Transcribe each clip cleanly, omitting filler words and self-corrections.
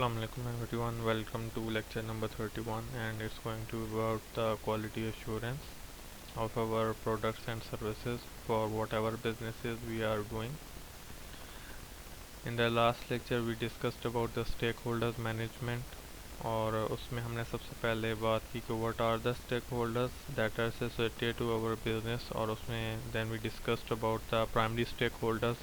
Assalamu alaikum everyone. Welcome to lecture number 31, and it's going to be about the quality assurance of our products and services for whatever businesses we are doing. In the last lecture we discussed about the stakeholders management और उसमें हमने सबसे पहले बात की कि what are the stakeholders that are associated to our business और उसमें then we discussed about the primary stakeholders,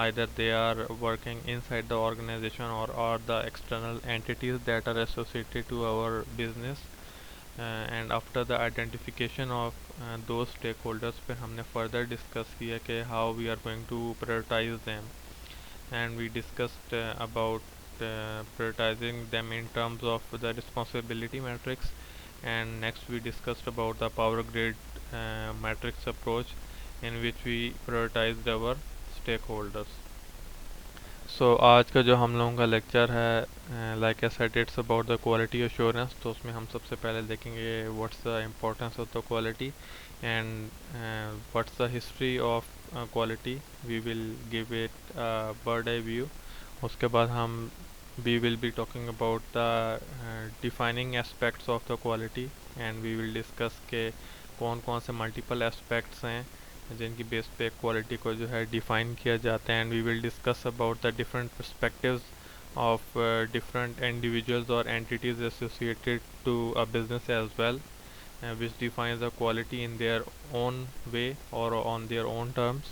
either they are working inside the organization or are the external entities that are associated to our business. And after the identification of those stakeholders पे हमने further discuss किया कि how we are going to prioritize them, and we discussed about prioritizing them in terms of the responsibility matrix, and next we discussed about the power grid matrix approach in which we prioritized our stakeholders. सो आज का जो हम लोगों का lecture है like I said it's about the quality assurance. तो उसमें हम सबसे पहले देखेंगे what's the importance of the quality and what's the history of quality. We will give it bird eye view. उसके बाद हम we will be talking about the defining aspects of the quality, and we will discuss के कौन कौन से multiple aspects हैं जिनकी base पे क्वालिटी को जो है डिफ़ाइन किया जाता है। And we will discuss about the different perspectives of different individuals और entities associated to a business as well, which defines the quality in their own way or on their own terms.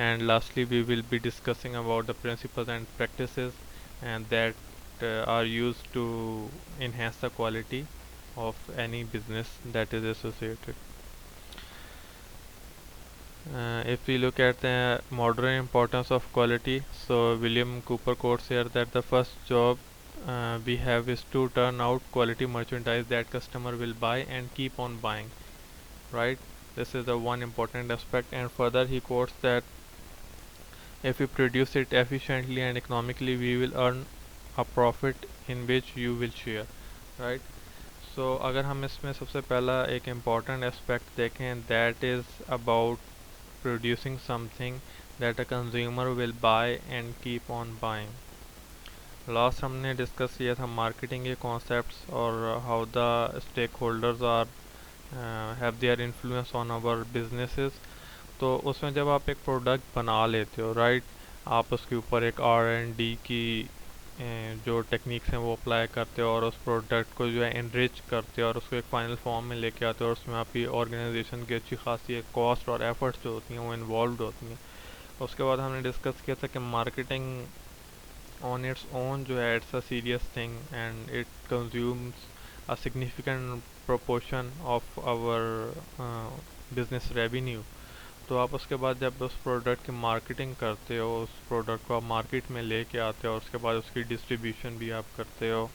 And lastly we will be discussing about the principles and practices and that are used to enhance the quality of any business that is associated. If we look at the modern importance of quality, so William Cooper quotes here that the first job we have is to turn out quality merchandise that customer will buy and keep on buying, right? This is the one important aspect. And further he quotes that if we produce it efficiently and economically, we will earn a profit in which you will share, right? So अगर हम इसमें सबसे पहला एक important aspect देखें, that is about producing something that a consumer will buy and keep on buying. Last हमने discuss किया था मार्केटिंग के कॉन्सेप्ट्स और how the stakeholders are have their influence on our businesses. तो उसमें जब आप एक प्रोडक्ट बना लेते हो, राइट, आप उसके ऊपर एक R&D की जो टेक्निक्स हैं वो अप्लाई करते हो और उस प्रोडक्ट को जो है इनरिच करते हो और उसको एक फाइनल फॉर्म में लेके आते हो और उसमें आपकी ऑर्गेनाइजेशन की अच्छी खासी एक कॉस्ट और एफर्ट्स जो होती हैं वो इन्वॉल्व होती हैं। उसके बाद हमने डिस्कस किया था कि मार्केटिंग ऑन इट्स ओन जो है it's a serious thing and it consumes a significant proportion of our business revenue. तो आप उसके बाद जब उस प्रोडक्ट की मार्केटिंग करते हो, उस प्रोडक्ट को आप मार्केट में लेके आते हो और उसके बाद उसकी डिस्ट्रीब्यूशन भी आप करते हो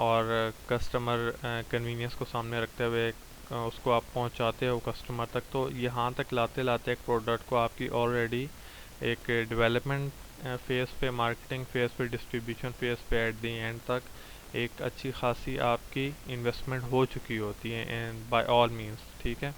और कस्टमर कन्वीनियंस को सामने रखते हुए उसको आप पहुंचाते हो कस्टमर तक। तो यहाँ तक लाते लाते एक प्रोडक्ट को आपकी ऑलरेडी एक डेवलपमेंट फेज़ पे, मार्केटिंग फेज़ पे, डिस्ट्रीब्यूशन फेज़ पे एट दी एंड तक एक अच्छी खासी आपकी इन्वेस्टमेंट हो चुकी होती है एंड बाय ऑल मीन्स, ठीक है।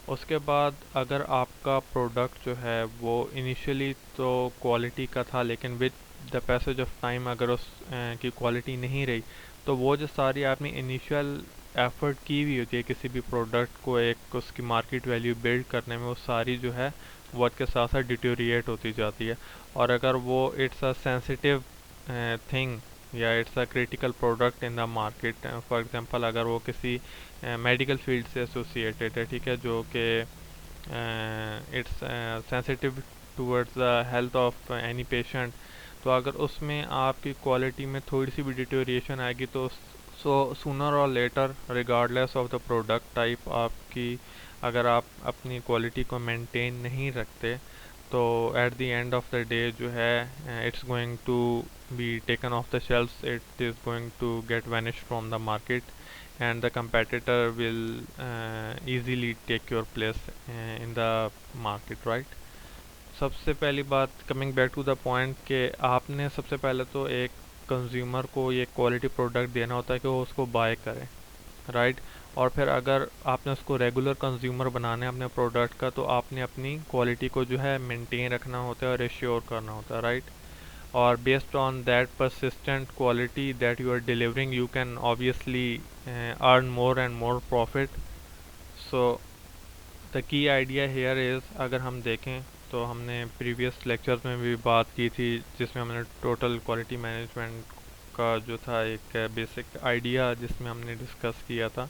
उसके बाद अगर आपका प्रोडक्ट जो है वो इनिशियली तो क्वालिटी का था, लेकिन with the passage of time अगर उस की क्वालिटी नहीं रही, तो वो जो सारी आपने इनिशियल एफर्ट की हुई होती है किसी भी प्रोडक्ट को एक उसकी मार्केट वैल्यू बिल्ड करने में, वो सारी जो है वक्त के साथ साथ डिटोरिएट होती जाती है। और अगर वो इट्स अ सेंसिटिव थिंग या it's a critical product in the market, for example अगर वो किसी मेडिकल फील्ड से एसोसिएटेड है, ठीक है, जो कि it's sensitive towards the health of any patient, तो अगर उसमें आपकी क्वालिटी में थोड़ी सी भी डिटोरिएशन आएगी तो सो सूनर और later regardless of the product type आपकी, अगर आप अपनी क्वालिटी को मेंटेन नहीं रखते तो at the end of the day जो है it's going to be taken off the shelves, it is going to get vanish from the market and the competitor will easily take your place in the market, right? सबसे पहली बात, coming back to the point, कि आपने सबसे पहले तो एक consumer को ये क्वालिटी प्रोडक्ट देना होता है कि वो उसको बाय करें, राइट? और फिर अगर आपने उसको रेगुलर कंज्यूमर बनाना है अपने प्रोडक्ट का, तो आपने अपनी क्वालिटी को जो है मेंटेन रखना होता है और एश्योर करना होता है, right? or based on that persistent quality that you are delivering, you can obviously earn more and more profit. So the key idea here is, अगर हम देखें तो हमने प्रीवियस लेक्चर्स में भी बात की थी जिसमें हमने टोटल क्वालिटी मैनेजमेंट का जो था एक बेसिक आइडिया जिसमें हमने डिस्कस किया था,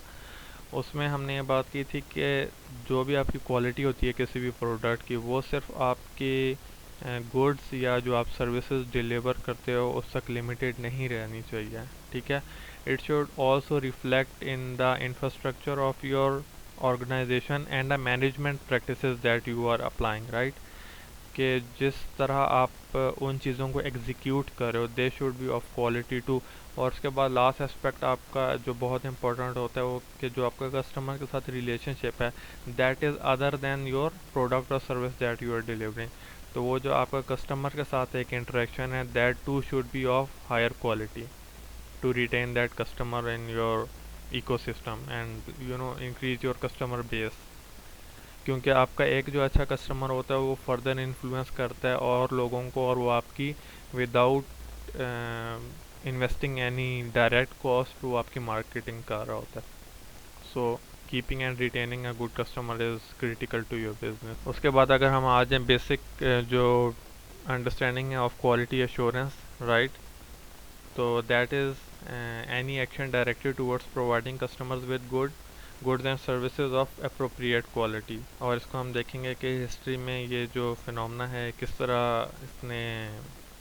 उसमें हमने ये बात की थी कि जो भी आपकी क्वालिटी होती है किसी भी प्रोडक्ट की, वो सिर्फ आपके गुड्स या जो आप सर्विसेज डिलीवर करते हो उस तक लिमिटेड नहीं रहनी चाहिए, ठीक है। It should also reflect in the infrastructure of your organisation and the management practices that you are applying, right. कि जिस तरह आप उन चीज़ों को एग्जीक्यूट कर रहे हो, they should be of quality too. और उसके बाद लास्ट एस्पेक्ट आपका जो बहुत इंपॉर्टेंट होता है वो कि जो आपका कस्टमर के साथ रिलेशनशिप है, that is other than your product और service that you are delivering. तो वो जो आपका कस्टमर के साथ एक इंटरेक्शन है, that too should be of higher quality to retain that customer in your ecosystem and increase your customer base। क्योंकि आपका एक जो अच्छा कस्टमर होता है वो फर्दर इन्फ्लुएंस करता है और लोगों को, और वो आपकी without investing any direct cost वो आपकी मार्केटिंग कर रहा होता है। So keeping and retaining a good customer is critical to your business. उसके बाद अगर हम आ जाएँ बेसिक जो अंडरस्टैंडिंग है ऑफ क्वालिटी एश्योरेंस, राइट। तो that is any action directed towards providing customers with goods and services of appropriate quality। और इसको हम देखेंगे कि हिस्ट्री में ये जो फिनोमेना है किस तरह इसने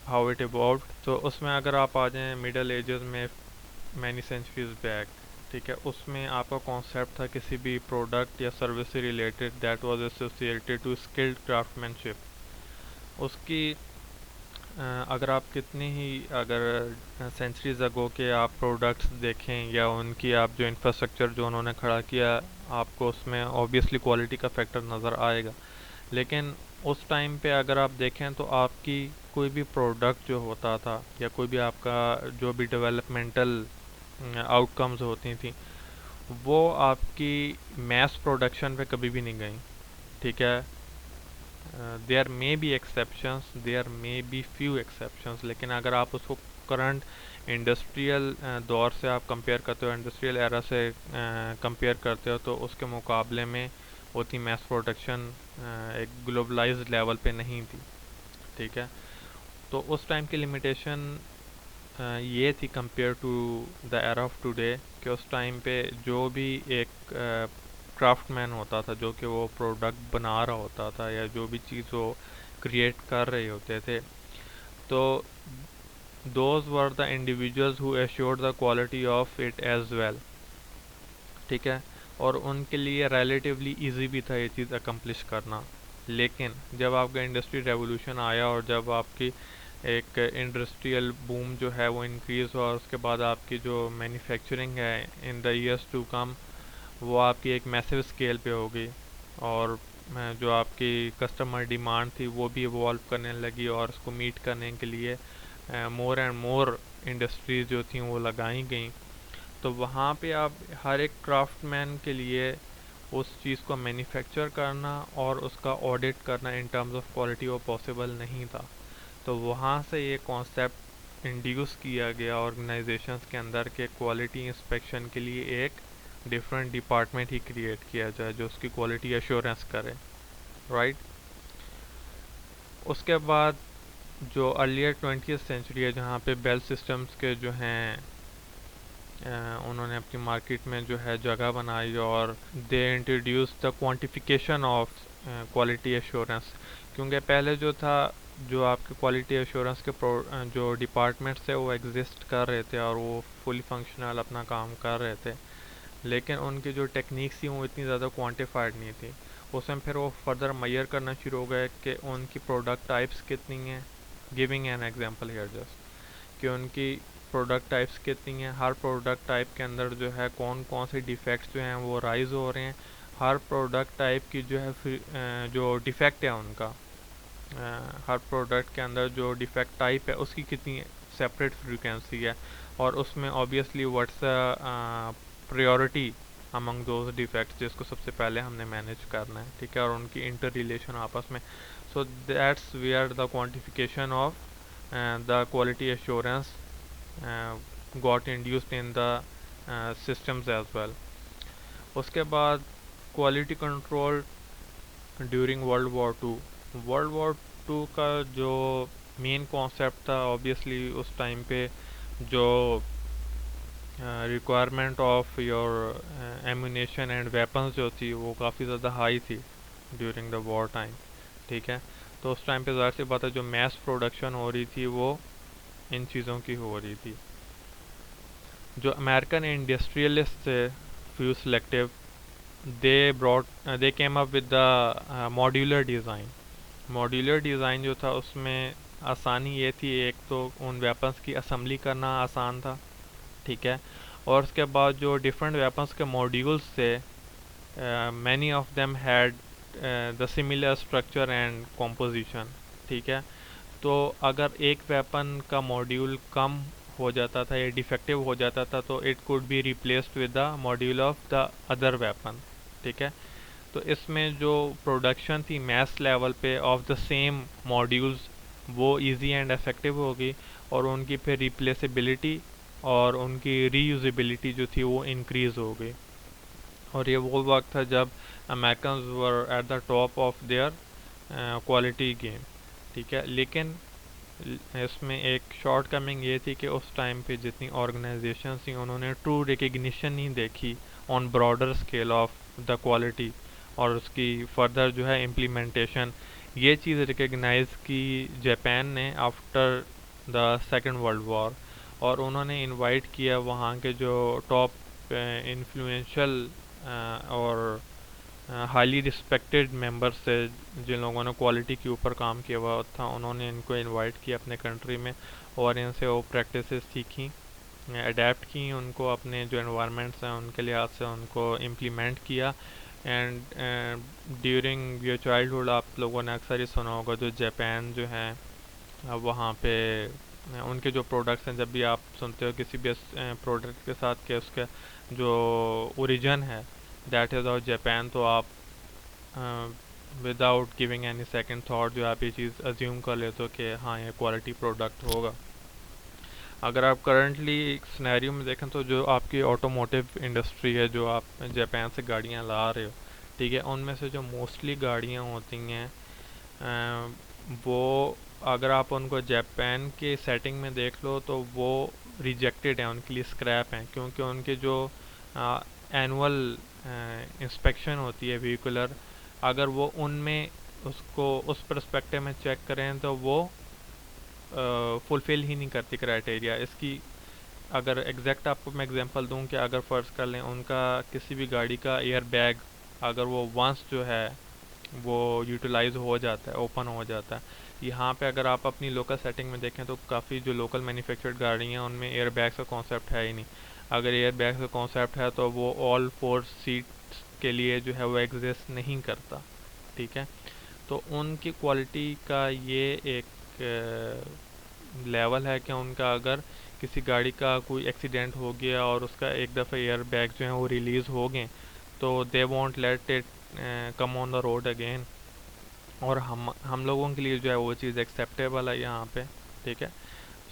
हाउ इट इवॉल्व्ड। तो उसमें अगर आप आ जाएँ मिडल एजेस में मैनी सेंचुरीज बैक, ठीक है, उसमें आपका कॉन्सेप्ट था किसी भी प्रोडक्ट या सर्विस से related that was associated to skilled craftsmanship. उसकी अगर आप कितनी ही अगर सेंचुरीज अगो के आप प्रोडक्ट्स देखें या उनकी आप जो इंफ्रास्ट्रक्चर जो उन्होंने खड़ा किया, आपको उसमें ऑब्वियसली क्वालिटी का फैक्टर नज़र आएगा। लेकिन उस टाइम पे अगर आप देखें तो आपकी कोई भी प्रोडक्ट जो होता था या कोई भी आपका जो भी डेवलपमेंटल आउटकम्स होती थी, वो आपकी मैस प्रोडक्शन पे कभी भी नहीं गई, ठीक है। There may be exceptions, there may be few exceptions, लेकिन अगर आप उसको करंट इंडस्ट्रियल दौर से आप कंपेयर करते हो, इंडस्ट्रियल एरा से कंपेयर करते हो, तो उसके मुकाबले में उतनी मैस प्रोडक्शन एक ग्लोबलाइज्ड लेवल पे नहीं थी, ठीक है। तो उस टाइम की लिमिटेशन ये थी compare to the era of today कि उस टाइम पे जो भी एक क्राफ्टमैन होता था जो कि वो प्रोडक्ट बना रहा होता था या जो भी चीज़ वो क्रिएट कर रहे होते थे, तो those were the individuals who assured the quality of it as well, ठीक है। और उनके लिए रिलेटिवली इजी भी था ये चीज़ अकम्प्लिश करना। लेकिन जब आपका इंडस्ट्री रेवोल्यूशन आया और जब आपकी एक इंडस्ट्रियल बूम जो है वो इंक्रीज़ हुआ, और उसके बाद आपकी जो मैन्युफैक्चरिंग है in the years to come वो आपकी एक मैसिव स्केल पे होगी, और जो आपकी कस्टमर डिमांड थी वो भी इवॉल्व करने लगी, और उसको मीट करने के लिए मोर एंड मोर इंडस्ट्रीज़ जो थी वो लगाई गई। तो वहाँ पे आप हर एक क्राफ्टमैन के लिए उस चीज़ को मैन्युफैक्चर करना और उसका ऑडिट करना इन टर्म्स ऑफ क्वालिटी वो पॉसिबल नहीं था। तो वहाँ से ये कॉन्सेप्ट इंड्यूस किया गया ऑर्गेनाइजेशंस के अंदर के क्वालिटी इंस्पेक्शन के लिए एक डिफरेंट डिपार्टमेंट ही क्रिएट किया जाए जो उसकी क्वालिटी एश्योरेंस करे, राइट। उसके बाद जो अर्लियर 20th सेंचुरी है जहाँ पे बेल सिस्टम्स के जो हैं उन्होंने अपनी मार्केट में जो है जगह बनाई और they introduce the quantification of quality assurance. क्योंकि पहले जो था जो आपके क्वालिटी एश्योरेंस के जो डिपार्टमेंट्स थे वो एग्जिस्ट कर रहे थे और वो फुली फंक्शनल अपना काम कर रहे थे, लेकिन उनकी जो टेक्निक्स थी वो इतनी ज़्यादा क्वांटिफाइड नहीं थी। उसमें फिर वो फर्दर मैयर करना शुरू हो गए कि उनकी प्रोडक्ट टाइप्स कितनी हैं। Giving an example here just कि उनकी प्रोडक्ट टाइप्स कितनी हैं, हर प्रोडक्ट टाइप के अंदर जो है कौन कौन से डिफेक्ट्स जो हैं वो राइज हो रहे हैं, हर प्रोडक्ट टाइप की जो है जो डिफेक्ट है उनका हर प्रोडक्ट के अंदर जो डिफेक्ट टाइप है उसकी कितनी सेपरेट फ्रीक्वेंसी है, और उसमें obviously what's priority among those defects जिसको सबसे पहले हमने मैनेज करना है, ठीक है, और उनकी इंटर रिलेशन आपस में। So that's where the quantification of the quality assurance got induced in the systems as well. उसके बाद quality control during World War two का जो मेन कॉन्सेप्ट था, ऑब्वियसली उस टाइम पे जो requirement of your ammunition and weapons जो थी वो काफ़ी ज़्यादा हाई थी ड्यूरिंग द वॉर टाइम, ठीक है। तो उस टाइम पे ज़ाहिर सी बात है जो मैस प्रोडक्शन हो रही थी वो इन चीज़ों की हो रही थी। जो अमेरिकन इंडस्ट्रियलिस्ट थे few selective, they came up with the modular design. Modular design जो था उसमें आसानी ये थी, एक तो उन वेपन्स की असम्बली करना आसान था, ठीक है। और उसके बाद जो डिफरेंट वेपन्स के मॉड्यूल्स थे, many of them had the similar structure and composition, ठीक है। तो अगर एक वेपन का मॉड्यूल कम हो जाता था या डिफेक्टिव हो जाता था तो it could be replaced with the module of the other weapon, ठीक है। तो इसमें जो प्रोडक्शन थी मैस लेवल पे ऑफ द सेम मॉड्यूल्स वो इजी एंड इफेक्टिव होगी, और उनकी फिर रिप्लेसेबिलिटी और उनकी रीयूजेबिलिटी जो थी वो इंक्रीज़ हो गई। और ये वो वक्त था जब American were at the top of their quality game, ठीक है। लेकिन इसमें एक शॉर्ट कमिंग ये थी कि उस टाइम पे जितनी ऑर्गेनाइजेशन थी उन्होंने ट्रू रिकग्निशन नहीं देखी on broader scale of the quality, और उसकी फर्दर जो है इम्प्लीमेंटेशन ये चीज़ रिकग्नाइज की जापान ने after the second world war. और उन्होंने इनवाइट किया वहाँ के जो टॉप इन्फ्लुएंशियल और हाईली रिस्पेक्टेड मेंबर्स थे जिन लोगों ने क्वालिटी के ऊपर काम किया हुआ था, उन्होंने इनको इनवाइट किया अपने कंट्री में और इनसे वो प्रैक्टिसेस सीखी, अडेप्ट की, उनको अपने जो एनवायरनमेंट्स हैं उनके लिहाज से उनको इम्प्लीमेंट किया। एंड ड्यूरिंग योर चाइल्डहुड आप लोगों ने अक्सर ही सुना होगा जो जापान जो है वहाँ पे उनके जो प्रोडक्ट्स हैं, जब भी आप सुनते हो किसी भी प्रोडक्ट के साथ कि उसका जो ओरिजिन है दैट इज़ ऑफ जापान, तो आप without giving any second thought जो आप ये चीज़ अज्यूम कर लेते हो कि हाँ ये क्वालिटी प्रोडक्ट होगा। अगर आप करंटली सिनेरियो में देखें तो जो आपकी ऑटोमोटिव इंडस्ट्री है, जो आप जापान से गाड़ियाँ ला रहे हो, ठीक है, उनमें से जो मोस्टली गाड़ियाँ होती हैं वो अगर आप उनको जापान के सेटिंग में देख लो तो वो रिजेक्टेड हैं, उनके लिए स्क्रैप हैं, क्योंकि उनके जो एनुअल इंस्पेक्शन होती है व्हीकुलर, अगर वो उनमें उसको उस पर्सपेक्टिव में चेक करें तो वो फुलफ़िल ही नहीं करती क्राइटेरिया इसकी। अगर एग्जैक्ट आपको मैं एग्जांपल दूं कि अगर फ़र्ज़ कर लें उनका किसी भी गाड़ी का एयर बैग अगर वो वंस जो है वो यूटिलाइज हो जाता है, ओपन हो जाता है, यहाँ पे अगर आप अपनी लोकल सेटिंग में देखें तो काफ़ी जो लोकल मैन्युफैक्चर्ड गाड़ी हैं उनमें एयर बैग का कॉन्सेप्ट है ही नहीं। अगर एयर बैग का कॉन्सेप्ट है तो वो ऑल 4 सीट्स के लिए जो है वो एग्जिस्ट नहीं करता, ठीक है। तो उनकी क्वालिटी का ये एक लेवल है कि उनका अगर किसी गाड़ी का कोई एक्सीडेंट हो गया और उसका एक दफ़ा एयर बैग जो है वो रिलीज़ हो गए तो they won't let it come on the road again, और हम लोगों के लिए जो है वो चीज़ एक्सेप्टेबल है यहाँ पे, ठीक है।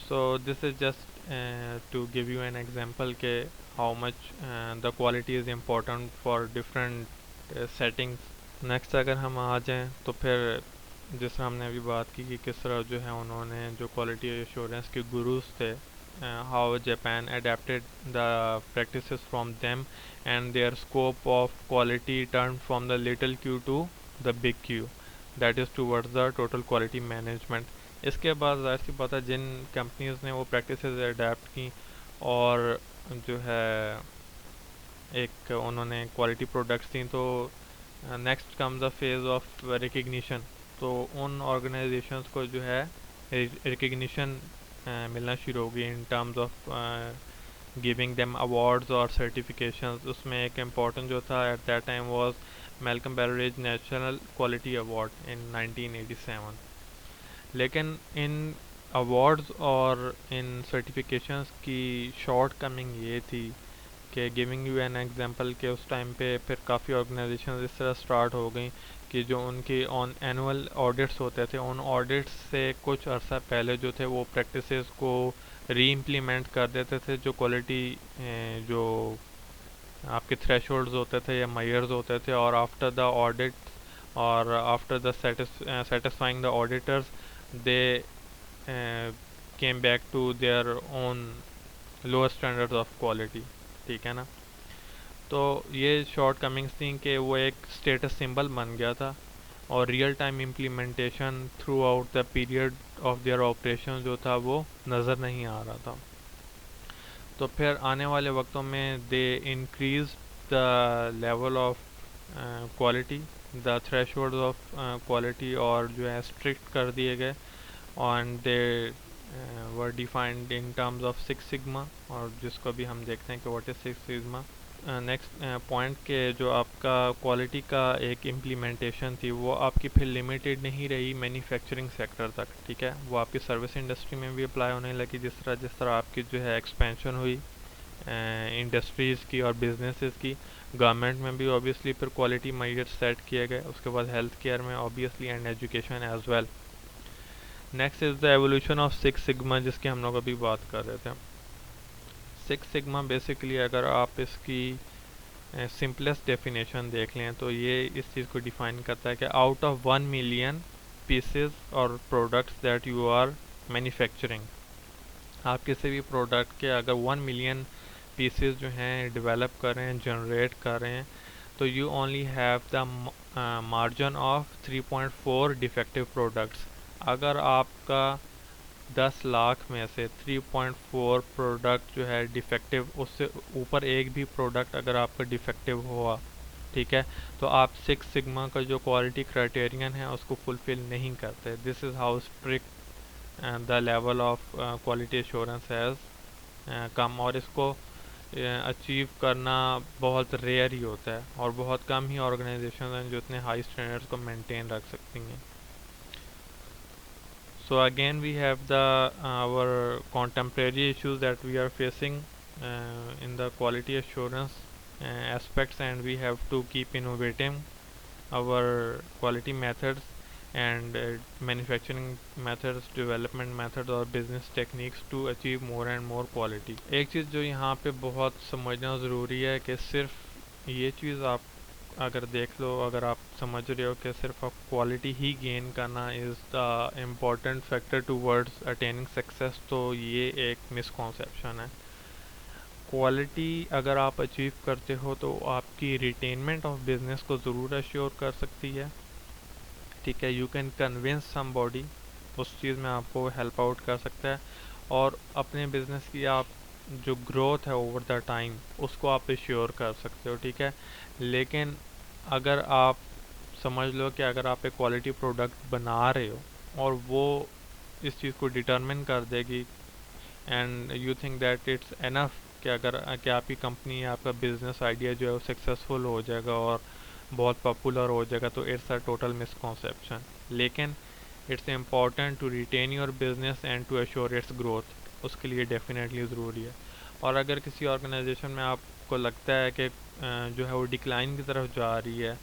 So this is just to give you an example के how much the quality is important for different settings. Next अगर हम आ जाएं तो फिर जिस तरह हमने अभी बात की कि किस तरह जो है उन्होंने जो क्वालिटी एश्योरेंस के गुरुज थे, how Japan adapted the practices from them and their scope of quality turn from the little Q to the big Q, that is towards the total quality management. इसके बाद ज़ाहिर सी बात है जिन companies ने वो practices adapt की और जो है एक उन्होंने क्वालिटी प्रोडक्ट्स दी, तो next comes the phase of recognition. तो उन ऑर्गेनाइजेशंस को जो है रिकग्निशन मिलना शुरू हो गई in terms of giving them awards और सर्टिफिकेशंस। उसमें एक इम्पॉर्टेंट जो था at that time was Malcolm Baldrige national quality award in 1987। लेकिन इन अवार्ड्स और इन सर्टिफिकेशंस की शॉर्ट कमिंग ये थी कि गिविंग यू एन एग्जांपल के उस टाइम पे फिर काफ़ी ऑर्गेनाइजेशन इस तरह स्टार्ट हो गई कि जो उनके ऑन एनुअल ऑडिट्स होते थे, उन ऑडिट्स से कुछ अर्सा पहले जो थे वो प्रैक्टिसेस को री इम्प्लीमेंट कर देते थे, जो क्वालिटी जो आपके थ्रेशोल्ड्स होते थे या मायर्स होते थे, और आफ्टर द ऑडिट और after the satisfying the auditors, they came back to their own lower standards of quality। ठीक है ना। तो ये शॉर्ट कमिंग्स थी कि वो एक स्टेटस सिंबल बन गया था, और real time implementation through out the period of their operation जो था वो नज़र नहीं आ रहा था। तो फिर आने वाले वक्तों में they increase the level of quality, the threshold of quality, और जो है स्ट्रिक्ट कर दिए गए, and they were defined in terms of six sigma, और जिसको भी हम देखते हैं कि what is six sigma. Next point के जो आपका क्वालिटी का एक इम्प्लीमेंटेशन थी वो आपकी फिर लिमिटेड नहीं रही मैन्युफैक्चरिंग सेक्टर तक। ठीक है, वो आपकी सर्विस इंडस्ट्री में भी अप्लाई होने लगी, जिस तरह आपकी जो है एक्सपेंशन हुई इंडस्ट्रीज़ की और बिजनेसेस की। गवर्नमेंट में भी ऑब्वियसली फिर क्वालिटी मेजर सेट किए गए, उसके बाद हेल्थ केयर में obviously, and education as well. Next is the evolution of six sigma, जिसकी हम लोग अभी बात कर रहे थे। सिक्स सिग्मा बेसिकली अगर आप इसकी सिंपलेस्ट डेफिनेशन देख लें तो ये इस चीज़ को डिफाइन करता है कि आउट ऑफ 1 मिलियन पीसेस और products that you are manufacturing, आप किसी भी प्रोडक्ट के अगर 1 मिलियन पीसेस जो हैं डेवलप कर रहे हैं, जनरेट कर रहे हैं, तो you only have the margin of 3.4 defective products. अगर आपका 10 लाख में से 3.4 प्रोडक्ट जो है डिफेक्टिव, उससे ऊपर एक भी प्रोडक्ट अगर आपका डिफेक्टिव हुआ, ठीक है, तो आप सिक्स सिग्मा का जो क्वालिटी क्राइटेरियन है उसको फुलफिल नहीं करते। This is how strict the level of quality assurance has come, और इसको अचीव करना बहुत रेयर ही होता है, और बहुत कम ही ऑर्गेनाइजेशन हैं जो इतने हाई स्टैंडर्ड्स को मेंटेन रख सकती हैं। So again we have the our contemporary issues that we are facing in the quality assurance aspects, and we have to keep innovating our quality methods and manufacturing methods, development methods और business techniques to achieve more and more quality। एक चीज़ जो यहाँ पे बहुत समझना ज़रूरी है कि सिर्फ ये चीज़ आप अगर देख लो, अगर आप समझ रहे हो कि सिर्फ आप क्वालिटी ही गेन करना is the important factor towards attaining success, तो ये एक मिसकॉन्सेप्शन है। क्वालिटी अगर आप अचीव करते हो तो आपकी रिटेनमेंट ऑफ बिजनेस को ज़रूर अश्योर कर सकती है। ठीक है, यू कैन कन्विंस समबॉडी, उस चीज़ में आपको हेल्प आउट कर सकता है, और अपने बिजनेस की आप जो ग्रोथ है ओवर द टाइम उसको आप एश्योर कर सकते हो। ठीक है, लेकिन अगर आप समझ लो कि अगर आप एक क्वालिटी प्रोडक्ट बना रहे हो और वो इस चीज़ को डिटरमिन कर देगी, and you think that it's enough कि अगर कि आपकी कंपनी या आपका बिजनेस आइडिया जो है वो सक्सेसफुल हो जाएगा और बहुत पॉपुलर हो जाएगा, तो इट्स अ टोटल मिसकॉन्सेप्शन। लेकिन it's important to retain your business and to assure its growth, उसके लिए डेफिनेटली ज़रूरी है। और अगर किसी ऑर्गेनाइजेशन में आपको लगता है कि जो है वो डिक्लाइन की तरफ जा रही है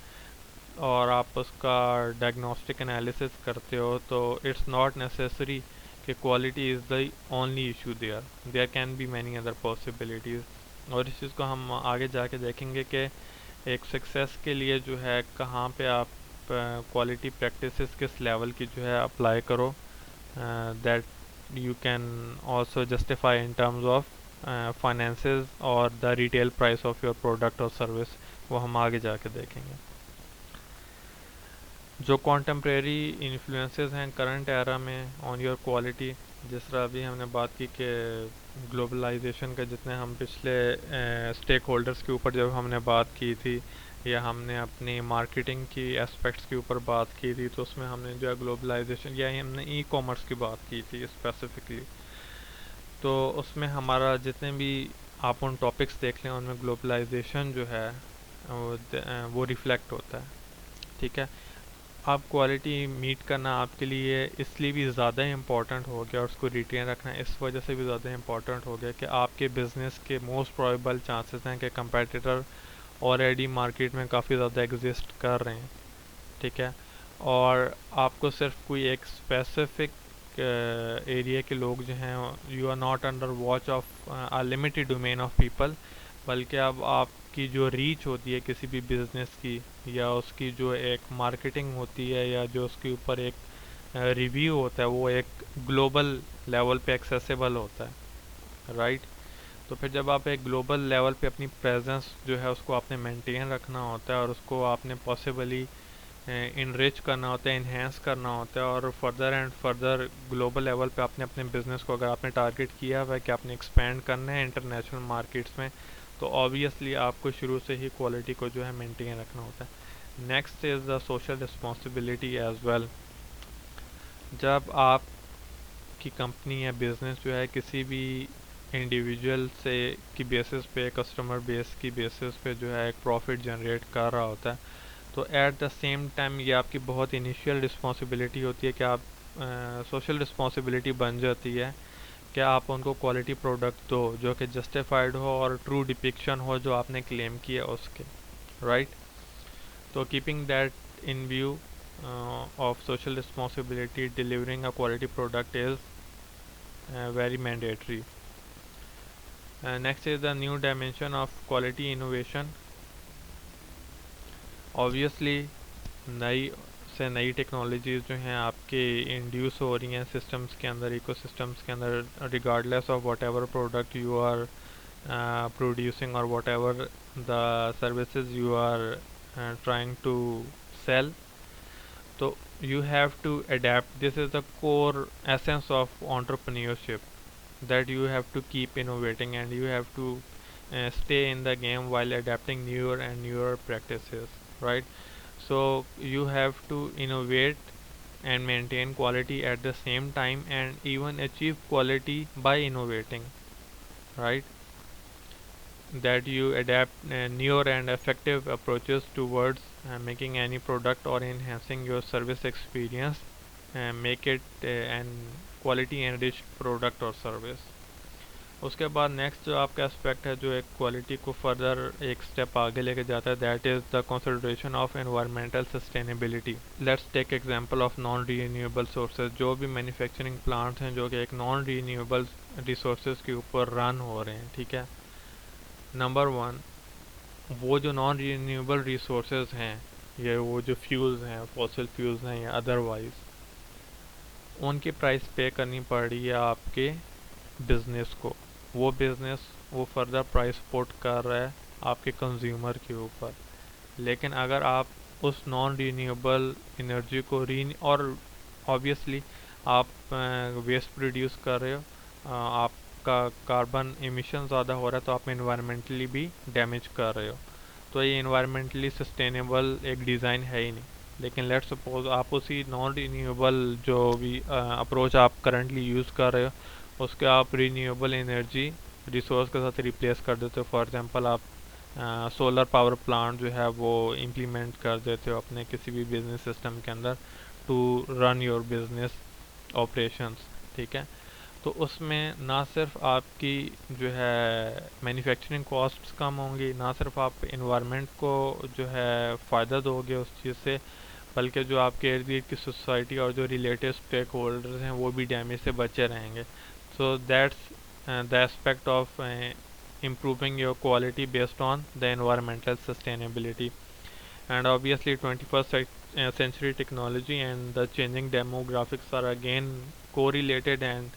और आप उसका डायग्नोस्टिक एनालिसिस करते हो, तो इट्स नॉट नेसेसरी कि quality is the only issue there can be many other possibilities. और इस चीज़ को हम आगे जाके देखेंगे कि एक सक्सेस के लिए जो है कहाँ पे आप क्वालिटी प्रैक्टिसेस किस लेवल की जो है अप्लाई करो, that you can also justify in terms of finances और the retail price of your product और सर्विस, वो हम आगे जाके देखेंगे। जो कॉन्टेम्प्रेरी इन्फ्लुएंसेस हैं करंट एरा में ऑन योर क्वालिटी, जिस तरह अभी हमने बात की कि ग्लोबलाइजेशन का जितने हम पिछले स्टेक होल्डर्स के ऊपर जब हमने बात की थी, या हमने अपनी मार्केटिंग की एस्पेक्ट्स के ऊपर बात की थी, तो उसमें हमने जो है ग्लोबलाइजेशन या हमने ई कॉमर्स की बात की थी स्पेसिफिकली, तो उसमें हमारा जितने भी आप उन टॉपिक्स देख लें उनमें ग्लोबलाइजेशन जो है वो रिफ्लेक्ट होता है। ठीक है, आप क्वालिटी मीट करना आपके लिए इसलिए भी ज़्यादा इम्पॉर्टेंट हो गया और उसको रिटेन रखना इस वजह से भी ज़्यादा इम्पॉर्टेंट हो गया कि आपके बिज़नेस के मोस्ट प्रोबेबल चांसेस हैं कि कंपेटिटर ऑलरेडी मार्केट में काफ़ी ज़्यादा एग्जिस्ट कर रहे हैं। ठीक है। और आपको सिर्फ कोई एक स्पेसिफिक एरिया के लोग जो हैं, you are not under watch of a limited domain of people, बल्कि अब आपकी जो रीच होती है किसी भी बिजनेस की, या उसकी जो एक मार्केटिंग होती है, या जो उसके ऊपर एक रिव्यू होता है, वो एक ग्लोबल लेवल पे एक्सेसिबल होता है, राइट। तो फिर जब आप एक ग्लोबल लेवल पे अपनी प्रेजेंस जो है उसको आपने मेंटेन रखना होता है, और उसको आपने पॉसिबली इनरिच करना होता है, इन्हेंस करना होता है, और further and further global level पे आपने अपने बिजनेस को, अगर आपने टारगेट किया हुआ है कि आपने एक्सपेंड करना है इंटरनेशनल मार्केट्स में, तो ऑब्वियसली आपको शुरू से ही क्वालिटी को जो है मेंटेन रखना होता है। Next is the social responsibility as well. जब आपकी कंपनी या बिजनेस जो है किसी भी इंडिविजुअल से की बेसिस पे, कस्टमर बेस की बेसिस पे जो है एक प्रॉफिट जनरेट कर रहा होता है, तो एट द सेम टाइम ये आपकी बहुत इनिशियल रिस्पॉन्सिबिलिटी होती है कि आप सोशल रिस्पॉन्सिबिलिटी बन जाती है कि आप उनको क्वालिटी प्रोडक्ट दो जो कि जस्टिफाइड हो और ट्रू डिपिक्शन हो जो आपने क्लेम किया उसके, राइट। तो keeping that in view of social responsibility, delivering a quality product is very mandatory. Next is the new dimension of quality innovation. Obviously नई से नई टेक्नोलॉजीज जो हैं आपके इंड्यूस हो रही हैं सिस्टम्स के अंदर, इकोसिस्टम्स के अंदर, regardless of whatever product you are producing और whatever the services you are trying to sell. So you have to adapt. This is the core essence of entrepreneurship, that you have to keep innovating and you have to stay in the game while adapting newer and newer practices, right. So you have to innovate and maintain quality at the same time, and even achieve quality by innovating, right. That you adapt newer and effective approaches towards making any product or enhancing your service experience and make it an quality enriched product or service. उसके बाद next जो आपका aspect है जो एक quality को further एक step आगे लेके जाता है, that is the consideration of environmental sustainability. Let's take example of non renewable sources. जो भी मैन्युफैक्चरिंग प्लांट्स हैं जो कि एक नॉन रीन्यूएबल रिसोर्सेज के ऊपर रन हो रहे हैं, ठीक है। नंबर वन, वो जो नॉन रीन्यूएबल रिसोर्सेज हैं, ये वो जो फ्यूल्स हैं, फॉसिल फ्यूल्स हैं या अदरवाइज, उनकी प्राइस पे करनी पड़ रही है आपके बिजनेस को। वो बिजनेस वो फर्दर प्राइस पुट कर रहा है आपके कंज्यूमर के ऊपर। लेकिन अगर आप उस नॉन रीन्यूएबल एनर्जी को और ऑब्वियसली आप वेस्ट प्रोड्यूस कर रहे हो, आपका कार्बन एमिशन ज़्यादा हो रहा है, तो आप इन्वायरमेंटली भी डैमेज कर रहे हो। तो ये इन्वायरमेंटली सस्टेनेबल एक डिज़ाइन है ही नहीं। लेकिन लेट सपोज आप उसी नॉन रीन्यूएबल जो भी अप्रोच आप करंटली यूज़ कर रहे हो उसके आप रीन्यूएबल एनर्जी रिसोर्स के साथ रिप्लेस कर देते हो। फॉर एग्जांपल आप सोलर पावर प्लांट जो है वो इम्प्लीमेंट कर देते हो अपने किसी भी बिजनेस सिस्टम के अंदर to run your business operations, ठीक है। तो उसमें ना सिर्फ आपकी जो है मैन्युफैक्चरिंग कॉस्ट्स कम होंगी, ना सिर्फ आप इन्वायरमेंट को जो है फ़ायदा दोगे उस चीज़ से, बल्कि जो आपके इर्द गिर्द की सोसाइटी और जो रिलेटेड स्टेक होल्डर्स हैं वो भी डैमेज से बचे रहेंगे। So that's the aspect of improving your quality based on the environmental sustainability. And obviously 21st century technology and the changing demographics are again correlated, and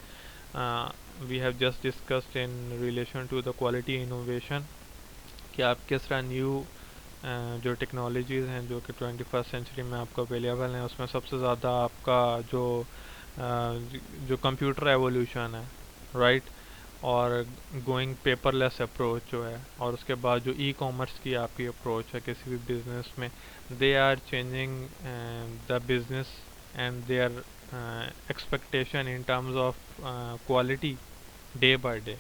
we have just discussed in relation to the quality innovation कि आप किस तरह new जो technologies हैं जो कि 21st century में आपको अवेलेबल हैं, उसमें सबसे ज़्यादा आपका जो कंप्यूटर एवोल्यूशन है, राइट, और गोइंग पेपरलेस अप्रोच जो है, और उसके बाद जो ई कॉमर्स की आपकी अप्रोच है किसी भी बिजनेस में, they are changing the business and their expectation in terms of quality day by day.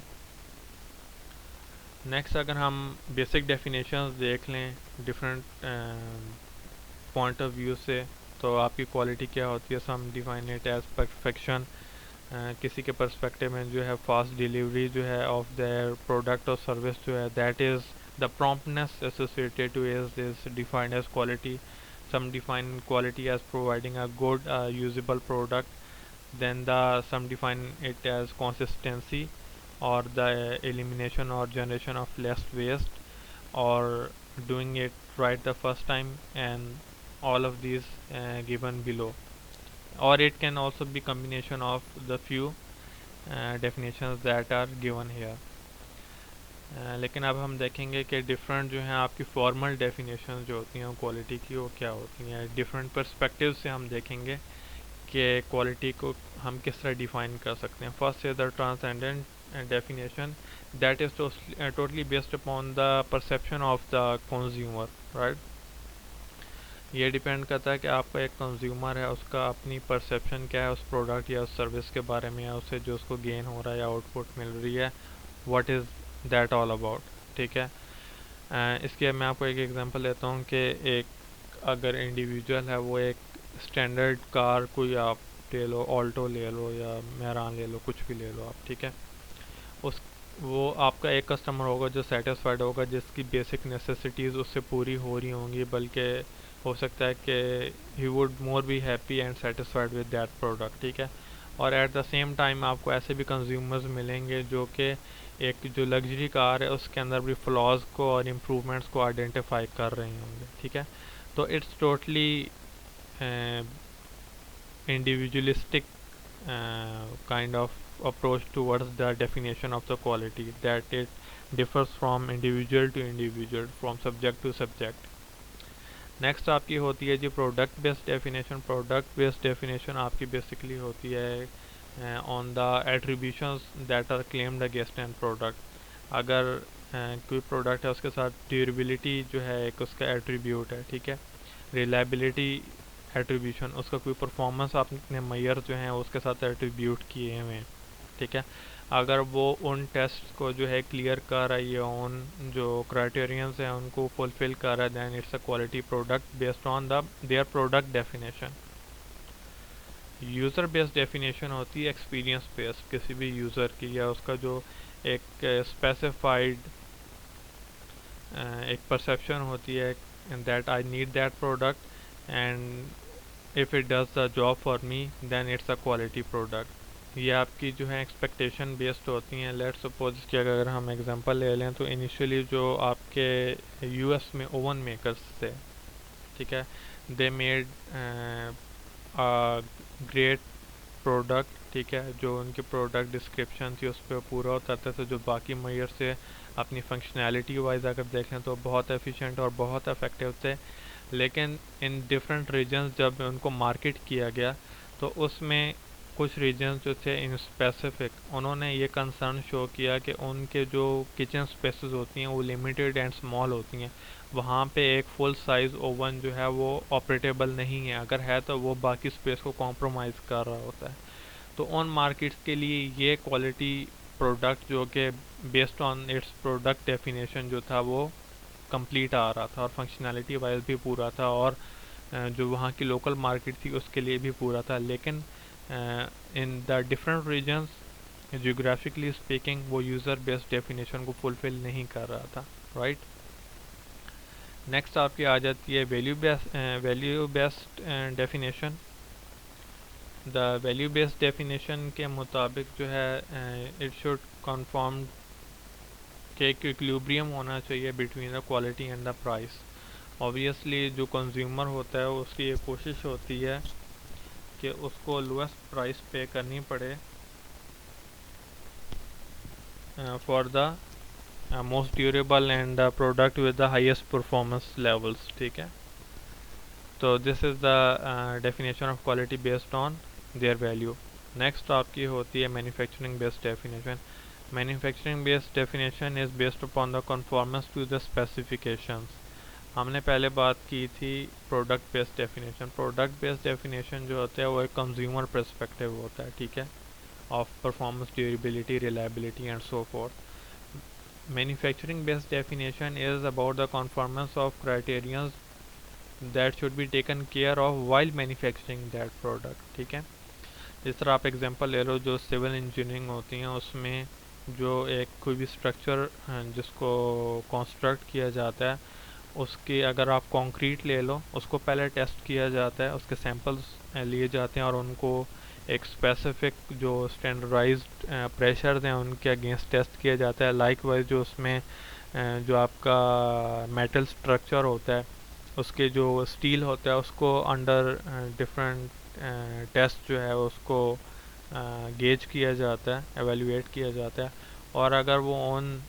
Next अगर हम बेसिक डेफिनेशंस देख लें डिफरेंट पॉइंट ऑफ व्यू से, तो आपकी क्वालिटी क्या होती है। सम डिफाइन इट एज परफेक्शन। किसी के पर्सपेक्टिव में जो है फास्ट डिलीवरी जो है ऑफ देयर प्रोडक्ट और सर्विस जो है, that is the promptness associated to is defined as quality. some define quality as providing a good usable product, then some define it as consistency or the elimination or generation of less waste or doing it right the first time, and all of these given below. Or it can also be combination of the few definitions that are given here. लेकिन अब हम देखेंगे कि different जो हैं आपकी formal definition जो होती हैं क्वालिटी की वो क्या होती हैं। डिफरेंट पर्सपेक्टिव से हम देखेंगे कि क्वालिटी को हम किस तरह डिफाइन कर सकते हैं। First is the transcendent definition that is totally based upon the perception of the consumer, right. ये डिपेंड करता है कि आपका एक कंज्यूमर है उसका अपनी परसेप्शन क्या है उस प्रोडक्ट या उस सर्विस के बारे में, या उससे जो उसको गेन हो रहा है या आउटपुट मिल रही है, what is that all about, ठीक है। इसके मैं आपको एक एग्जांपल देता हूँ कि एक अगर इंडिविजुअल है वो एक स्टैंडर्ड कार कोई आप ले लो, ऑल्टो ले लो या मेहरान ले लो, कुछ भी ले लो आप, ठीक है। उस वो आपका एक कस्टमर होगा जो सेटिस्फाइड होगा, जिसकी बेसिक नेसेसिटीज़ उससे पूरी हो रही होंगी, बल्कि हो सकता है कि he would more be happy and satisfied with that product, ठीक है। और एट द सेम टाइम आपको ऐसे भी कंज्यूमर्स मिलेंगे जो कि एक जो लग्जरी कार है उसके अंदर भी फ्लॉज को और इम्प्रूवमेंट्स को आइडेंटिफाई कर रहे होंगे, ठीक है। तो it's totally individualistic kind of approach towards the definition of the quality, that it differs from individual to individual, from subject to subject. Next आपकी होती है जी product based definition. Product based definition आपकी बेसिकली होती है on the attributions that are claimed against an product. अगर कोई product है उसके साथ ड्यूरेबिलिटी जो है एक उसका एट्रीब्यूट है, ठीक है। रिलायबिलिटी एट्रीब्यूशन, उसका कोई परफॉर्मेंस आपने मैयर जो है उसके साथ एट्रीब्यूट किए हुए हैं, ठीक है। अगर वो उन टेस्ट को जो है क्लियर कर रहा है या उन जो क्राइटेरियंस हैं उनको फुलफिल कर रहा है, then it's a quality product based on the their product definition. User based definition होती है एक्सपीरियंस बेस्ड, किसी भी यूज़र की या उसका जो एक स्पेसिफाइड एक परसेप्शन होती है that I need that product and if it does the job for me then it's a quality product. ये आपकी जो है एक्सपेक्टेशन बेस्ड होती हैं। लेट्स सपोज कि अगर हम एग्जांपल ले लें तो इनिशियली जो आपके यूएस में ओवन मेकर्स थे, ठीक है, दे मेड ग्रेट प्रोडक्ट, ठीक है। जो उनकी प्रोडक्ट डिस्क्रिप्शन थी उस पर पूरा उतरते थे, जो बाकी मैयर से अपनी फंक्शनैलिटी वाइज अगर देखें तो बहुत एफिशिएंट और बहुत इफेक्टिव थे। लेकिन इन डिफरेंट रीजन्स जब उनको मार्केट किया गया तो उसमें कुछ रीजन्स जो थे इन स्पेसिफिक, उन्होंने ये कंसर्न शो किया कि उनके जो किचन स्पेसेस होती हैं वो लिमिटेड एंड स्मॉल होती हैं, वहाँ पे एक फुल साइज़ ओवन जो है वो ऑपरेटेबल नहीं है, अगर है तो वो बाकी स्पेस को कॉम्प्रोमाइज़ कर रहा होता है। तो उन मार्केट्स के लिए ये क्वालिटी प्रोडक्ट जो कि based on it's product definition जो था वो कंप्लीट आ रहा था और फंक्शनैलिटी वाइज भी पूरा था, और जो वहाँ की लोकल मार्केट थी उसके लिए भी पूरा था। लेकिन in the different regions geographically speaking वो यूज़र बेस्ड डेफिनेशन को फुलफिल नहीं कर रहा था, राइट। नेक्स्ट आपकी आ जाती है value based definition. The value based definition के मुताबिक जो है इट शुड कन्फर्म के एक इक्विलिब्रियम होना चाहिए between the quality and the price. Obviously जो कंज्यूमर होता है उसकी ये कोशिश होती है कि उसको लोएस्ट प्राइस पे करनी पड़े for the most durable and the product with the highest performance levels, ठीक है। तो this is the definition of quality based on their value. Next आपकी होती है manufacturing based definition. Manufacturing based definition is based upon the conformance to the specifications. हमने पहले बात की थी product based definition. Product based definition जो होता है वो एक कंज्यूमर पर्सपेक्टिव होता है, ठीक है, of performance, durability, reliability and so fourth. Manufacturing based definition is about the conformance of criterions that should be taken care of while manufacturing that product, ठीक है। जिस तरह आप एग्जांपल ले लो, जो सिविल इंजीनियरिंग होती हैं उसमें जो एक कोई भी स्ट्रक्चर जिसको कंस्ट्रक्ट किया जाता है उसकी अगर आप कंक्रीट ले लो, उसको पहले टेस्ट किया जाता है, उसके सैंपल्स लिए जाते हैं और उनको एक स्पेसिफिक जो स्टैंडर्डाइज्ड प्रेशर्स हैं उनके अगेंस्ट टेस्ट किया जाता है। लाइकवाइज जो उसमें जो आपका मेटल स्ट्रक्चर होता है, उसके जो स्टील होता है, उसको अंडर डिफरेंट टेस्ट जो है उसको गेज किया जाता है, एवेल्युएट किया जाता है। और अगर वो ऑन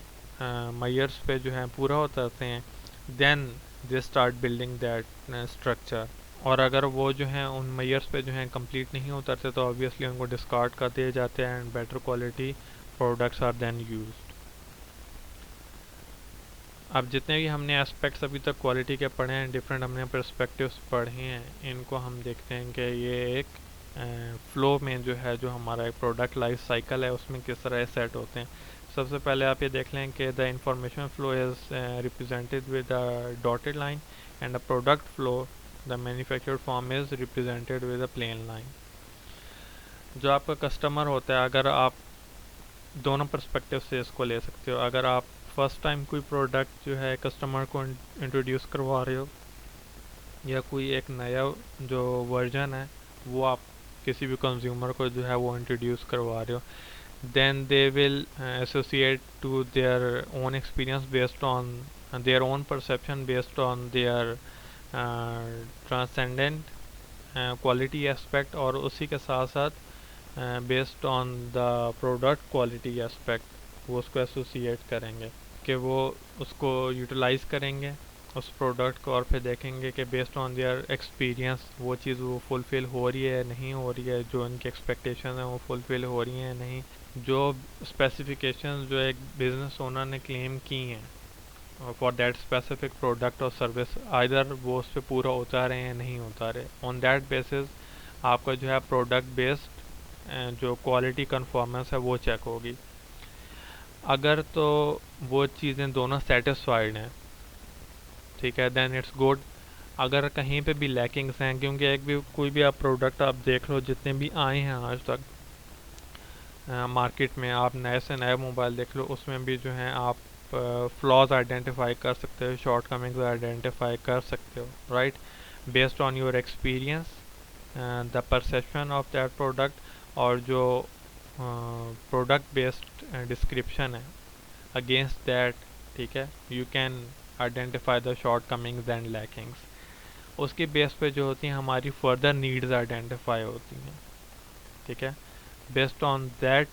मयर्स पे जो है पूरा उतरते हैं, then they start building that structure. और अगर वो जो हैं उन मयर्स पे जो हैं कंप्लीट नहीं उतरते तो ऑब्वियसली उनको डिस्कार्ड कर दिए जाते हैं and better quality products are then used. अब जितने भी हमने एस्पेक्ट्स अभी तक क्वालिटी के पढ़े हैं, डिफरेंट हमने पर्सपेक्टिव्स पढ़े हैं, इनको हम देखते हैं कि ये एक फ्लो में जो है, जो हमारा एक प्रोडक्ट लाइफ साइकिल है उसमें किस तरह सेट होते हैं। सबसे पहले आप ये देख लें कि the information flow is represented with a dotted line and the product flow the manufactured form is represented with a plain line. जो आपका कस्टमर होता है, अगर आप दोनों पर्सपेक्टिव से इसको ले सकते हो। अगर आप फर्स्ट टाइम कोई प्रोडक्ट जो है कस्टमर को इंट्रोड्यूस करवा रहे हो, या कोई एक नया जो वर्जन है वो आप किसी भी कंज्यूमर को जो है वो इंट्रोड्यूस करवा रहे हो, then they will associate to their own experience based on their own perception, based on their transcendent quality aspect, और उसी के साथ साथ based on the product quality aspect वो उसको एसोसिएट करेंगे कि वो उसको यूटिलाइज करेंगे उस प्रोडक्ट को, और फिर देखेंगे कि बेस्ड ऑन देयर एक्सपीरियंस वो चीज़ वो फुलफ़िल हो रही है नहीं हो रही है, जो उनकी एक्सपेक्टेशन है वो फुलफ़िल हो रही हैं नहीं, जो स्पेसिफिकेशंस जो एक बिज़नेस ओनर ने क्लेम की हैं फॉर दैट स्पेसिफिक प्रोडक्ट और सर्विस, आइदर वो उस पर पूरा उतारे हैं या नहीं उतारे। ऑन दैट बेसिस आपका जो है प्रोडक्ट बेस्ड जो क्वालिटी कंफर्मेंस है वो चेक होगी। अगर तो वो चीज़ें दोनों सेटिस्फाइड हैं, ठीक है, देन इट्स गुड। अगर कहीं पे भी लैकिंग्स हैं, क्योंकि एक भी कोई भी आप प्रोडक्ट आप देख लो, जितने भी आए हैं आज तक मार्केट में, आप नए से नए मोबाइल देख लो, उसमें भी जो है आप फ्लॉज आइडेंटिफाई कर सकते हो, शॉर्ट कमिंग्स आइडेंटिफाई कर सकते हो, right, based on your experience, the perception of that product, और जो प्रोडक्ट बेस्ड डिस्क्रिप्शन है अगेंस्ट दैट, ठीक है, you can identify the shortcomings and lackings. उसके बेस पे जो होती हैं हमारी फर्दर नीड्स आइडेंटिफाई होती हैं, ठीक है। Based on that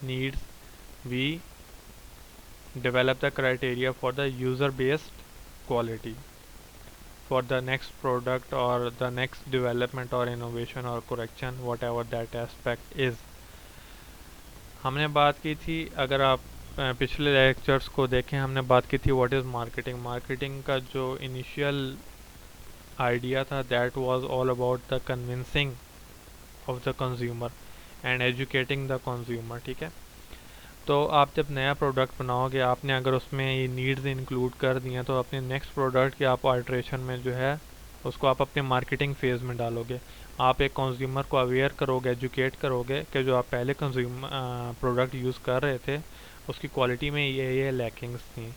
needs we develop the criteria for the user based quality for the next product or the next development or innovation or correction, whatever that aspect is। हमने बात की थी, अगर आप पिछले लेक्चर्स को देखें, हमने बात की थी व्हाट इज़ मार्केटिंग। मार्केटिंग का जो इनिशियल आइडिया था that was all about the convincing of the consumer and educating the consumer, ठीक है। तो आप जब नया प्रोडक्ट बनाओगे, आपने अगर उसमें ये नीड्स इंक्लूड कर दिए तो अपने नेक्स्ट प्रोडक्ट के आप अल्ट्रेशन में जो है उसको आप अपने मार्केटिंग फेज़ में डालोगे। आप एक कंज्यूमर को अवेयर करोगे, एजुकेट करोगे कि जो आप पहले कंज्यूमर प्रोडक्ट यूज़ कर रहे थे उसकी क्वालिटी में ये लैकिंग्स थी।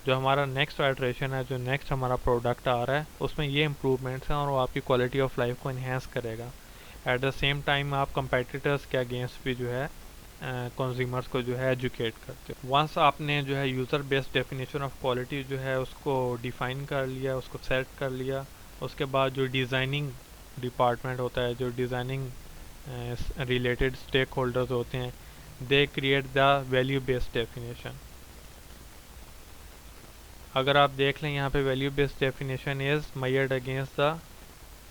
जो हमारा नेक्स्ट अल्ट्रेशन है, जो नेक्स्ट हमारा प्रोडक्ट आ रहा है, उसमें ये इम्प्रूवमेंट्स हैं और वो आपकी क्वालिटी ऑफ लाइफ को इन्हेंस करेगा। एट द सेम टाइम आप कंपेटिटर्स के अगेंस्ट भी जो है कंज्यूमर्स को जो है एजुकेट करते हो। वंस आपने जो है user based definition of quality जो है उसको डिफ़ाइन कर लिया, उसको सेट कर लिया, उसके बाद जो डिज़ाइनिंग डिपार्टमेंट होता है, जो डिज़ाइनिंग रिलेटेड स्टेक होल्डर्स होते हैं, they create the value based definition. अगर आप देख लें यहाँ पे value based definition is measured against the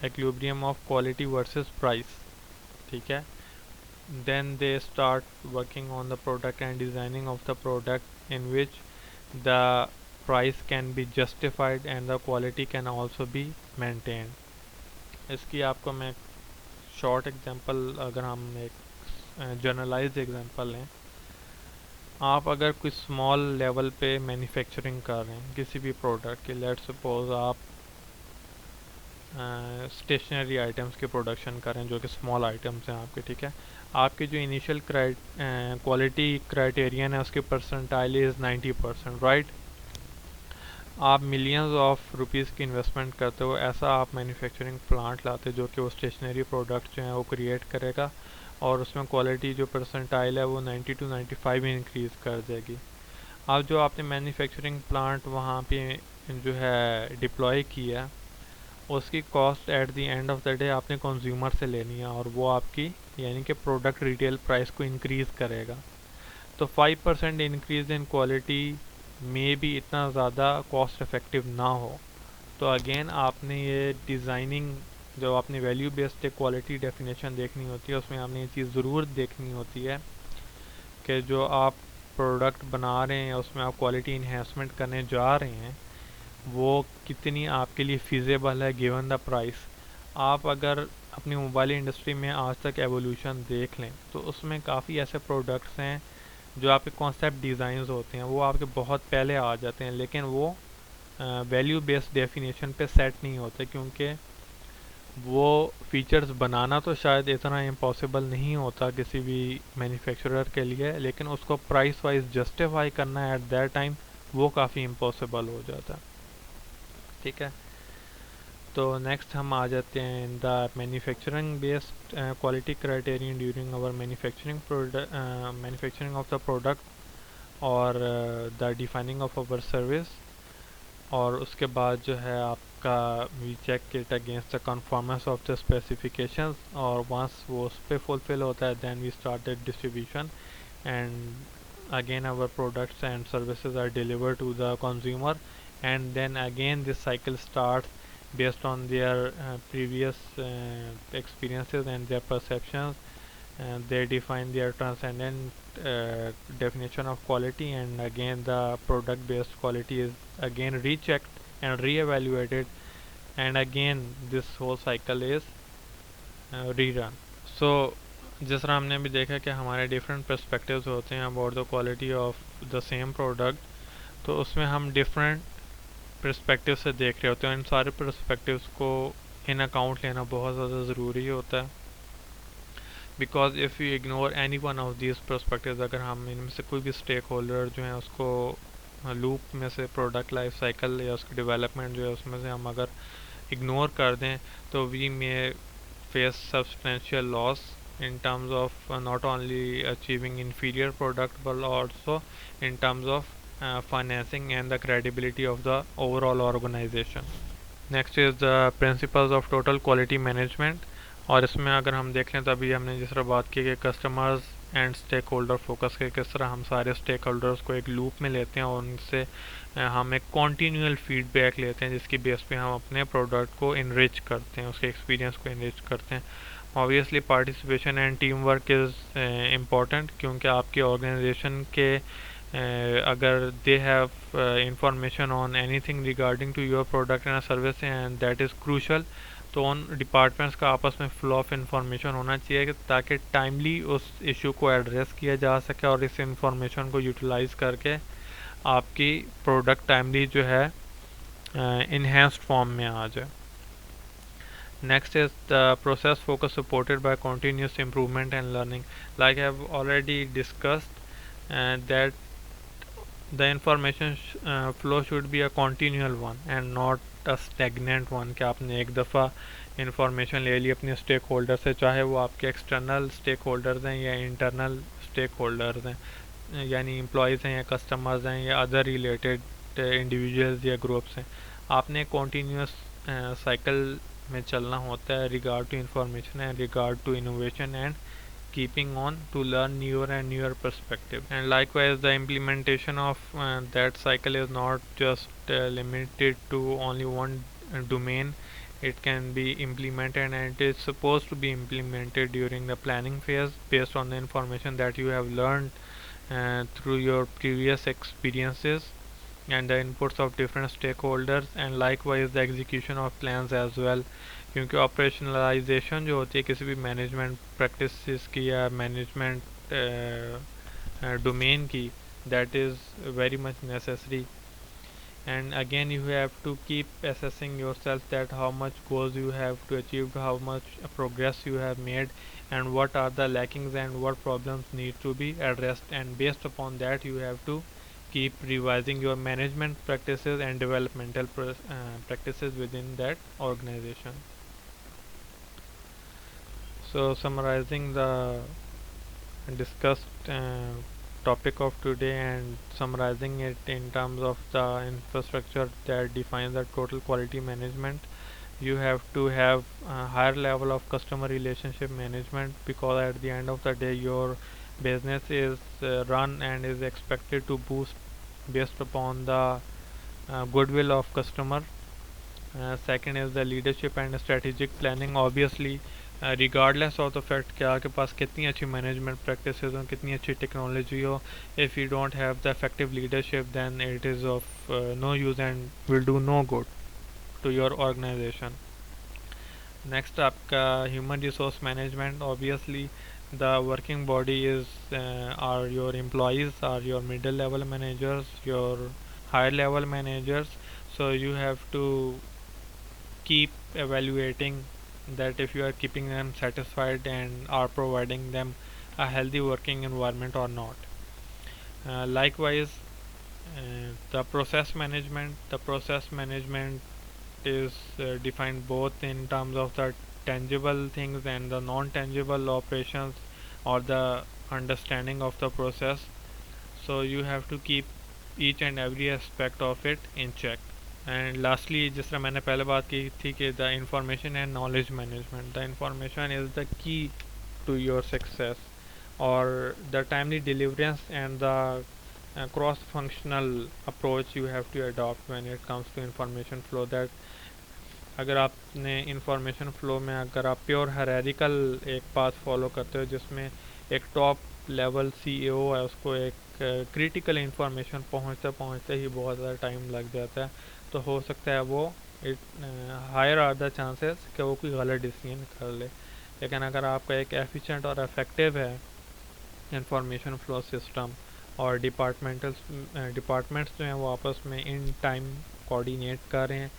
equilibrium of quality versus price, ठीक है। Then they start working on the product and designing of the product in which the price can be justified and the quality can also be maintained। इसकी आपको मैं short example, अगर हम एक generalised example लें, आप अगर कोई स्मॉल लेवल पे मैन्युफैक्चरिंग कर रहे हैं किसी भी प्रोडक्ट की, लेट्स सपोज आप स्टेशनरी आइटम्स की प्रोडक्शन कर रहे हैं जो कि स्मॉल आइटम्स हैं आपके, ठीक है। आपके जो इनिशियल क्वालिटी क्राइटेरियन है उसकी परसेंटाइल इज़ 90%, राइट। आप मिलियंस ऑफ रुपीज़ की इन्वेस्टमेंट करते हो, ऐसा आप मैन्युफैक्चरिंग प्लांट लाते जो कि वो स्टेशनरी प्रोडक्ट जो हैं वो क्रिएट करेगा और उसमें क्वालिटी जो परसेंटाइल है वो 90 to 95 इंक्रीज़ कर देगी। अब जो आपने मैन्युफैक्चरिंग प्लांट वहाँ पे जो है डिप्लॉय किया, उसकी cost at the end of the day आपने कंज्यूमर से लेनी है और वो आपकी यानी कि प्रोडक्ट रिटेल प्राइस को इंक्रीज़ करेगा। तो 5% इंक्रीज इन क्वालिटी में भी इतना ज़्यादा कॉस्ट इफ़ेक्टिव ना हो, तो अगेन आपने ये डिज़ाइनिंग जो आपने वैल्यू बेस्ड क्वालिटी डेफिनेशन देखनी होती है, उसमें आपने ये चीज़ ज़रूर देखनी होती है कि जो आप प्रोडक्ट बना रहे हैं उसमें आप क्वालिटी इन्हेंसमेंट करने जा रहे हैं वो कितनी आपके लिए फिजिबल है गिवन द प्राइस। आप अगर अपनी मोबाइल इंडस्ट्री में आज तक एवोल्यूशन देख लें तो उसमें काफ़ी ऐसे प्रोडक्ट्स हैं जो आपके कॉन्सेप्ट डिज़ाइंस होते हैं वो आपके बहुत पहले आ जाते हैं, लेकिन वो वैल्यू बेस्ड डेफिनेशन पे सेट नहीं होते क्योंकि वो फीचर्स बनाना तो शायद इतना इम्पॉसिबल नहीं होता किसी भी मैन्युफैक्चरर के लिए, लेकिन उसको प्राइस वाइज जस्टिफाई करना एट दैट टाइम वो काफ़ी इम्पॉसिबल हो जाता है। ठीक है, तो नेक्स्ट हम आ जाते हैं in the manufacturing based quality criterion during our manufacturing of the product और the defining of our service. और उसके बाद जो है आपका we check it against the conformance of the specifications और वंस वो उस पर फुलफिल होता है then we start the distribution and again our products and services are delivered to the consumer and then again this cycle starts based on their previous experiences and their perceptions, and they define their transcendent definition of quality, and again the product based quality is again rechecked and re-evaluated, and again this whole cycle is rerun. So जिस तरह हमने भी देखा कि हमारे different perspectives होते हैं about the quality of the same product, तो उसमें हम डिफरेंट पर्सपेक्टिव से देख रहे होते हैं। इन सारे पर्सपेक्टिव्स को इन अकाउंट लेना बहुत ज़्यादा ज़रूरी होता है, because if you ignore any one of these perspectives, अगर हम इनमें से कोई भी स्टेक होल्डर जो है उसको लूप में से प्रोडक्ट लाइफ साइकिल या उसकी डेवलपमेंट जो है उसमें से हम अगर इग्नोर कर दें तो we may face substantial loss in terms of not only achieving inferior product but also in terms of financing and the credibility of the overall organization. Next is the principles of total quality management, और इसमें अगर हम देख लें तो अभी हमने जिस तरह बात की कि customers and stakeholder focus के किस तरह हम सारे स्टेक होल्डर्स को एक लूप में लेते हैं और उनसे हम एक कॉन्टीन्यूअल फीडबैक लेते हैं जिसकी बेस पे हम अपने प्रोडक्ट को इनरिच करते हैं, उसके एक्सपीरियंस को इनरिच करते हैं। Obviously participation and team work is important क्योंकि आपकी ऑर्गेनाइजेशन के अगर they have information on anything regarding to your product and service and that is crucial, तो उन डिपार्टमेंट्स का आपस में फ्लो ऑफ इंफॉर्मेशन होना चाहिए ताकि टाइमली उस इशू को एड्रेस किया जा सके और इस इंफॉर्मेशन को यूटिलाइज करके आपकी प्रोडक्ट टाइमली जो है इन्हेंस्ड फॉर्म में आ जाए। Next is the process focus supported by continuous improvement and learning. Like I have already discussed that the information flow should be a continual one and not a stagnant one कि आपने एक दफ़ा information ले ली अपने stake holder से, चाहे वो आपके एक्सटर्नल स्टेक होल्डर्स हैं या इंटरनल स्टेक होल्डर्स हैं यानी एम्प्लॉयज़ हैं या कस्टमर्स हैं या अदर रिलेटेड इंडिविजुअल्स या ग्रुप्स हैं। आपने कॉन्टीन्यूस साइकिल में चलना होता है regard to information and regard to innovation and keeping on to learn newer and newer perspective. And likewise the implementation of that cycle is not just limited to only one domain. It can be implemented and it is supposed to be implemented during the planning phase based on the information that you have learned through your previous experiences and the inputs of different stakeholders, and likewise the execution of plans as well, क्योंकि operationalisation जो होती है किसी भी management practices की या management domain की, that is very much necessary. and again you have to keep assessing yourself that how much goals you have to achieve, how much progress you have made, and what are the lackings and what problems need to be addressed, and based upon that you have to keep revising your management practices and developmental practices within that organization. So summarizing the discussed topic of today and summarizing it in terms of the infrastructure that defines the total quality management, you have to have a higher level of customer relationship management, because at the end of the day your business is run and is expected to boost based upon the goodwill of customer. Second is the leadership and strategic planning. Obviously, regardless of the fact कि आपके पास कितनी अच्छी management practices हो, कितनी अच्छी technology हो, if you don't have the effective leadership, then it is of no use and will do no good to your organization. Next आपका human resource management. Obviously, the working body is are your employees, are your middle level managers, your higher level managers. So you have to keep evaluating that if you are keeping them satisfied and are providing them a healthy working environment or not. Likewise, the process management is defined both in terms of the tangible things and the non-tangible operations or the understanding of the process. So you have to keep each and every aspect of it in check. And lastly जिस तरह मैंने पहले बात की थी कि the information and knowledge management, the information is the key to your success, और the timely deliverance and the cross functional approach you have to adopt when it comes to information flow. That अगर आपने information flow में अगर आप pure हरेरिकल एक path follow करते हो जिसमें एक टॉप लेवल सीईओ है, उसको एक क्रिटिकल इंफॉर्मेशन पहुंचते पहुंचते ही बहुत ज़्यादा टाइम लग जाता है, तो हो सकता है वो हायर आर द चांसेस कि वो कोई गलत डिसीजन कर ले। लेकिन अगर आपका एक एफिशिएंट और इफेक्टिव है इंफॉर्मेशन फ्लो सिस्टम और डिपार्टमेंट्स जो हैं वो आपस में इन टाइम कोऑर्डिनेट कर रहे हैं,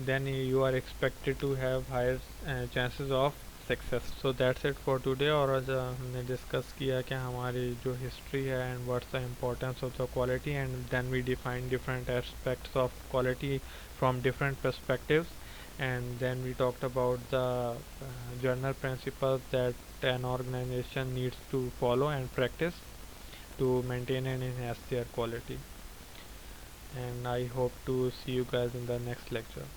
then you are expected to have higher chances of success. So that's it for today. और आज हमने डिस्कस किया कि हमारी जो हिस्ट्री है and what's the importance of the quality, and then we define different aspects of quality from different perspectives, and then we talked about the general principles that an organization needs to follow and practice to maintain and enhance their quality. And I hope to see you guys in the next lecture.